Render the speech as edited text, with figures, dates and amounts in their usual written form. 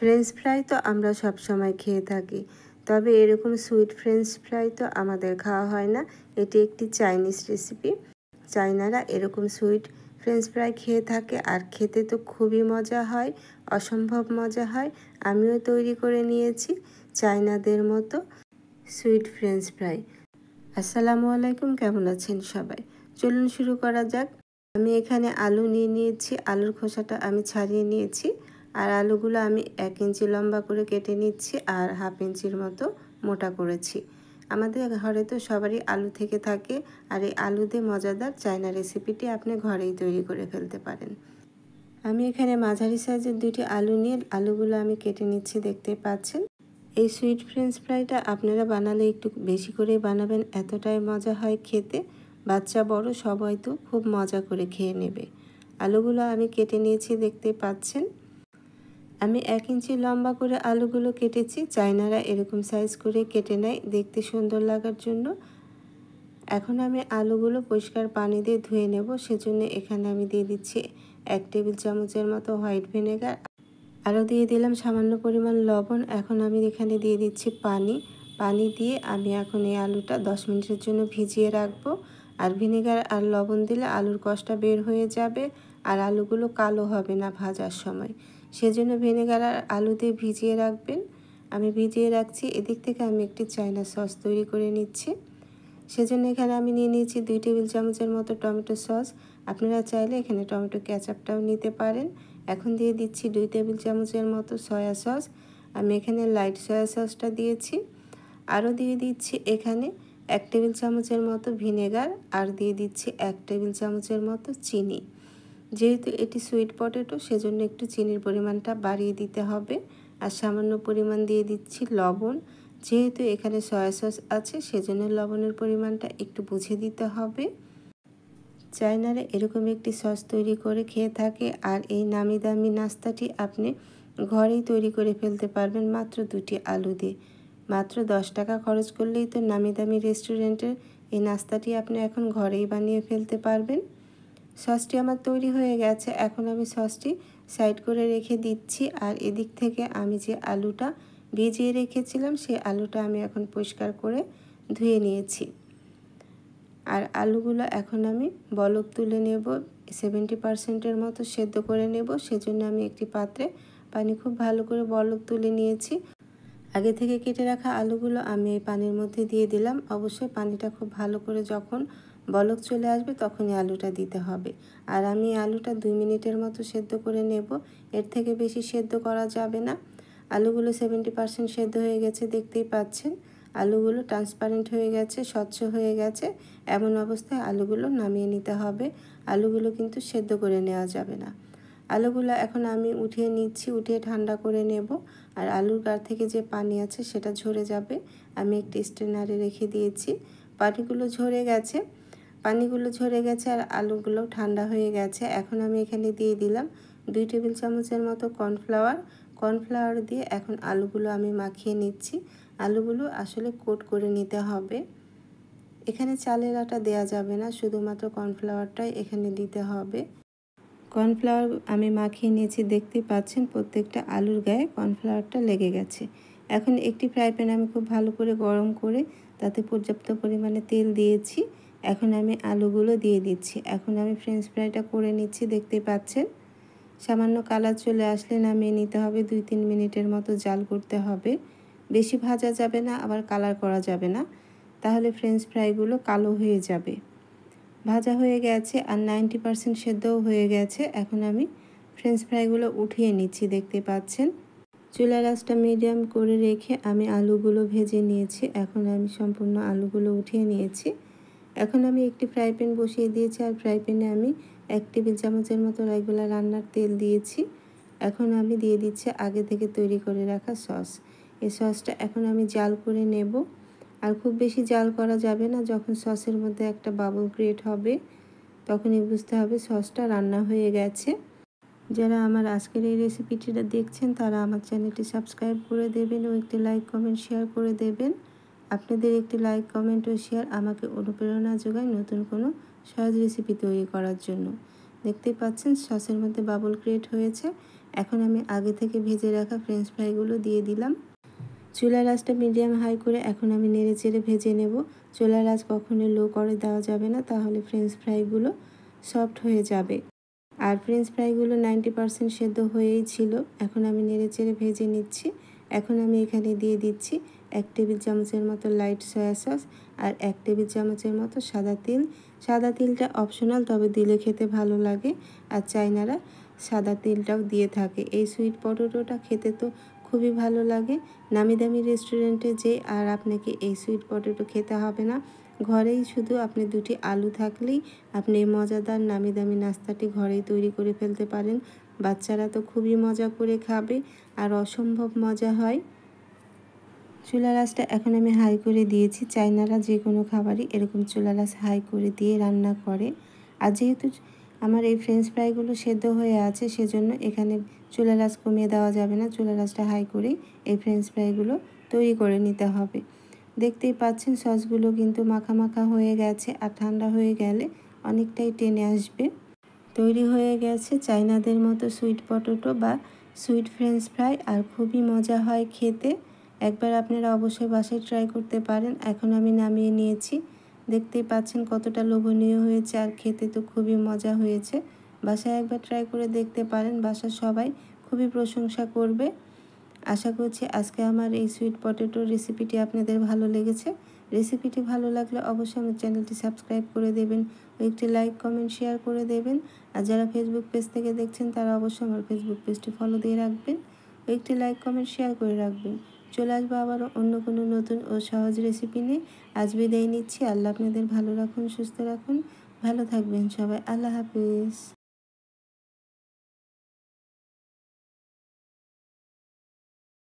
French fry তো আমরা সব সময় খেয়ে থাকি, তবে এরকম সুইট ফ্রেঞ্চ ফ্রাই তো আমাদের খাওয়া হয় না। এটি একটি চাইনিজ রেসিপি। চাইনারা এরকম সুইট ফ্রেঞ্চ ফ্রাই খেয়ে থাকে আর খেতে তো খুবই মজা হয়, অসম্ভব মজা হয়। আমিও তৈরি করে নিয়েছি চাইনাদের মতো সুইট ফ্রেঞ্চ ফ্রাই। আসসালামু আলাইকুম, কেমন আছেন সবাই? চলুন শুরু করা যাক। আমি এখানে আলু নিয়ে নিয়েছি, আলুর খোসাটা আমি ছাড়িয়ে নিয়েছি। আর আলুগুলো আমি 1 ইঞ্চি লম্বা করে কেটে নিচ্ছি আর 1/2 ইঞ্চির মতো মোটা করেছি। আমাদের ঘরে তো সবারই আলু থেকে থাকে, আর এই আলু দিয়ে মজাদার চাইনা রেসিপিটি আপনি ঘরেই তৈরি করে ফেলতে পারেন। আমি এখানে মাঝারি সাইজের 2টি আলু নিয়ে আলুগুলো আমি কেটে নিচ্ছি, দেখতে পাচ্ছেন। এই সুইট ফ্রেঞ্চ ফ্রাইটা আপনারা বানালে একটু বেশি করে বানাবেন, এতটাই মজা হয় খেতে। বাচ্চা বড় সবাই তো খুব মজা করে খেয়ে নেবে। আলুগুলো আমি কেটে নিয়েছি, দেখতে পাচ্ছেন। আমি 1 ইঞ্চি লম্বা করে আলুগুলো কেটেছি। চাইনারা এরকম সাইজ করে কেটে নেয় দেখতে সুন্দর লাগার জন্য। এখন আমি আলুগুলো পরিষ্কার পানি দিয়ে ধুয়ে নেব, সেজন্য এখানে আমি দিয়ে দিচ্ছি 1 টেবিল চামচের মতো হোয়াইট ভিনেগার। আরও দিয়ে দিলাম সামান্য পরিমাণ লবণ। এখন আমি এখানে দিয়ে দিচ্ছি পানি দিয়ে আমি এখন এই আলুটা 10 মিনিটের জন্য ভিজিয়ে রাখবো। আর ভিনেগার আর লবণ দিলে আলুর কষটা বের হয়ে যাবে আর আলুগুলো কালো হবে না ভাজার সময়। সেজন্য ভিনেগার আর আলু দিয়ে ভিজিয়ে রাখবেন। আমি ভিজিয়ে রাখছি। এদিক থেকে আমি একটি চাইনা সস তৈরি করে নিচ্ছি। সেজন্য এখানে আমি নিয়ে নিয়েছি 2 টেবিল চামচের মতো টমেটো সস। আপনারা চাইলে এখানে টমেটো কেচাপটাও নিতে পারেন। এখন দিয়ে দিচ্ছি 2 টেবিল চামচের মতো সয়া সস। আমি এখানে লাইট সয়া সসটা দিয়েছি। আরও দিয়ে দিচ্ছি এখানে 1 টেবিল চামচের মতো ভিনেগার আর দিয়ে দিচ্ছি 1 টেবিল চামচের মতো চিনি। যেহেতু এটি সুইট পটেটো, সেজন্য একটু চিনির পরিমাণটা বাড়িয়ে দিতে হবে। আর সামান্য পরিমাণ দিয়ে দিচ্ছি লবণ। যেহেতু এখানে সয়া সস আছে, সেজন্য লবণের পরিমাণটা একটু বুঝে দিতে হবে। চাইনারা এরকম একটি সস তৈরি করে খেয়ে থাকে, আর এই নামি দামি নাস্তাটি আপনি ঘরেই তৈরি করে ফেলতে পারবেন মাত্র 2টি আলু দিয়ে। মাত্র 10 টাকা খরচ করলেই তো নামি দামি রেস্টুরেন্টের এই নাস্তাটি আপনি এখন ঘরেই বানিয়ে ফেলতে পারবেন। সসটি আমার তৈরি হয়ে গেছে। এখন আমি সসটি সাইড করে রেখে দিচ্ছি। আর এদিক থেকে আমি যে আলুটা ভিজিয়ে রেখেছিলাম, সেই আলুটা আমি এখন পরিষ্কার করে ধুয়ে নিয়েছি। আর আলুগুলো এখন আমি বলক তুলে নেব। 70% মতো সেদ্ধ করে নেব। সেজন্য আমি একটি পাত্রে পানি খুব ভালো করে বলক তুলে নিয়েছি। আগে থেকে কেটে রাখা আলুগুলো আমি এই পানির মধ্যে দিয়ে দিলাম। অবশ্যই পানিটা খুব ভালো করে যখন বলক চলে আসবে তখনই আলুটা দিতে হবে। আর আমি আলুটা 2 মিনিটের মতো সেদ্ধ করে নেব, এর থেকে বেশি সেদ্ধ করা যাবে না। আলুগুলো 70% সেদ্ধ হয়ে গেছে, দেখতেই পাচ্ছেন। আলুগুলো ট্রান্সপারেন্ট হয়ে গেছে, স্বচ্ছ হয়ে গেছে। এমন অবস্থায় আলুগুলো নামিয়ে নিতে হবে। আলুগুলো কিন্তু সেদ্ধ করে নেওয়া যাবে না। আলুগুলো এখন আমি উঠিয়ে নিচ্ছি, উঠিয়ে ঠান্ডা করে নেব। আর আলুর গা থেকে যে পানি আছে সেটা ঝরে যাবে। আমি একটি স্ট্রেনারে রেখে দিয়েছি। পানিগুলো ঝরে গেছে আর আলুগুলো ঠান্ডা হয়ে গেছে। এখন আমি এখানে দিয়ে দিলাম 2 টেবিল চামচের মতো কর্নফ্লাওয়ার দিয়ে এখন আলুগুলো আমি মাখিয়ে নিচ্ছি। আলুগুলো আসলে কোট করে নিতে হবে। এখানে চালের আটা দেওয়া যাবে না, শুধুমাত্র কর্নফ্লাওয়ারটাই এখানে দিতে হবে। কর্নফ্লাওয়ার আমি মাখিয়ে নিয়েছি, দেখতেই পাচ্ছেন প্রত্যেকটা আলুর গায়ে কর্নফ্লাওয়ারটা লেগে গেছে। এখন একটি ফ্রাই প্যান আমি খুব ভালো করে গরম করে তাতে পর্যাপ্ত পরিমাণে তেল দিয়েছি। এখন আমি আলুগুলো দিয়ে দিচ্ছি। এখন আমি ফ্রেঞ্চ ফ্রাইটা করে নিচ্ছি, দেখতেই পাচ্ছেন। সামান্য কালার চলে আসলে নামিয়ে নিতে হবে। 2-3 মিনিটের মতো জাল করতে হবে। বেশি ভাজা যাবে না, আবার কালার করা যাবে না, তাহলে ফ্রেঞ্চ ফ্রাইগুলো কালো হয়ে যাবে। ভাজা হয়ে গেছে আর 90% সেদ্ধও হয়ে গেছে। এখন আমি ফ্রেঞ্চ ফ্রাইগুলো উঠিয়ে নিচ্ছি, দেখতে পাচ্ছেন। চুলার আঁচটা মিডিয়াম করে রেখে আমি আলুগুলো ভেজে নিয়েছি। এখন আমি সম্পূর্ণ আলুগুলো উঠিয়ে নিয়েছি। এখন আমি একটি ফ্রাই প্যান বসিয়ে দিয়েছি আর ফ্রাই প্যানে আমি 1 টেবিল চামচের মতো রেগুলার রান্নার তেল দিয়েছি। এখন আমি দিয়ে দিচ্ছি আগে থেকে তৈরি করে রাখা সস। এই সসটা এখন আমি জাল করে নেব। আর খুব বেশি জাল করা যাবে না। যখন সসের মধ্যে একটা বাবল ক্রিয়েট হবে তখনই বুঝতে হবে সসটা রান্না হয়ে গেছে। যারা আমার আজকের এই রেসিপিটিটা দেখছেন তারা আমার চ্যানেলটি সাবস্ক্রাইব করে দেবেন ও একটি লাইক কমেন্ট শেয়ার করে দেবেন। আপনাদের একটি লাইক কমেন্ট ও শেয়ার আমাকে অনুপ্রেরণা যোগায় নতুন কোনো সহজ রেসিপি তৈরি করার জন্য। দেখতেই পাচ্ছেন সসের মধ্যে বাবল ক্রিয়েট হয়েছে। এখন আমি আগে থেকে ভেজে রাখা ফ্রেঞ্চ ফ্রাইগুলো দিয়ে দিলাম। চুলার আঁচটা মিডিয়াম হাই করে এখন আমি নেড়ে চেড়ে ভেজে নেব। চুলার আঁচ কখনো লো করে দেওয়া যাবে না, তাহলে ফ্রেঞ্চ ফ্রাইগুলো সফট হয়ে যাবে। আর ফ্রেঞ্চ ফ্রাইগুলো 90% সেদ্ধ হয়েই ছিল। এখন আমি নেড়ে চেড়ে ভেজে নিচ্ছি। এখন আমি এখানে দিয়ে দিচ্ছি 1 টেবিল চামচের মতো লাইট সয়া সস আর 1 টেবিল চামচের মতো সাদা তিল। সাদা তিলটা অপশনাল, তবে দিলে খেতে ভালো লাগে। আর চাইনারা সাদা তিলটাও দিয়ে থাকে। এই সুইট পটেটোটা খেতে তো খুবই ভালো লাগে। নামি দামি রেস্টুরেন্টে যে আর আপনাকে এই সুইট পটেটো খেতে হবে না। ঘরেই শুধু আপনি 2টি আলু থাকলেই আপনি এই মজাদার নামি দামি নাস্তাটি ঘরেই তৈরি করে ফেলতে পারেন। বাচ্চারা তো খুবই মজা করে খাবে আর অসম্ভব মজা হয়। চুলার আঁচটা এখন আমি হাই করে দিয়েছি। চাইনারা যে কোনো খাবারই এরকম চুলার আঁচ হাই করে দিয়ে রান্না করে। আর যেহেতু আমার এই ফ্রেঞ্চ ফ্রাইগুলো সেদ্ধ হয়ে আছে, সেজন্য এখানে চুলার আঁচ কমিয়ে দেওয়া যাবে না। চুলার আঁচটা হাই করেই এই ফ্রেঞ্চ ফ্রাইগুলো তৈরি করে নিতে হবে। দেখতেই পাচ্ছেন সসগুলো কিন্তু মাখা মাখা হয়ে গেছে, আর ঠান্ডা হয়ে গেলে অনেকটাই টেনে আসবে। তৈরি হয়ে গেছে চাইনাদের মতো সুইট পটেটো বা সুইট ফ্রেঞ্চ ফ্রাই, আর খুবই মজা হয় খেতে। একবার আপনারা অবশ্যই বাসায় ট্রাই করতে পারেন। এখন আমি নামিয়ে নিয়েছি। দেখতেই পাচ্ছেন কতটা লোভনীয় হয়েছে, আর খেতে তো খুবই মজা হয়েছে। বাসায় একবার ট্রাই করে দেখতে পারেন, বাসার সবাই খুবই প্রশংসা করবে। আশা করছি আজকে আমার এই সুইট পটেটোর রেসিপিটি আপনাদের ভালো লেগেছে। রেসিপিটি ভালো লাগলে অবশ্যই আমার চ্যানেলটি সাবস্ক্রাইব করে দেবেন ও একটি লাইক কমেন্ট শেয়ার করে দেবেন। আর যারা ফেসবুক পেজ থেকে দেখছেন তারা অবশ্যই আমার ফেসবুক পেজটি ফলো দিয়ে রাখবেন ও একটি লাইক কমেন্ট শেয়ার করে রাখবেন। চলে আসবো আবারও অন্য কোনো নতুন ও সহজ রেসিপি নিয়ে। আজ বিদায় নিচ্ছি। আল্লাহ আপনাদের ভালো রাখুন, সুস্থ রাখুন, ভালো থাকবেন সবাই। আল্লাহ হাফিজ।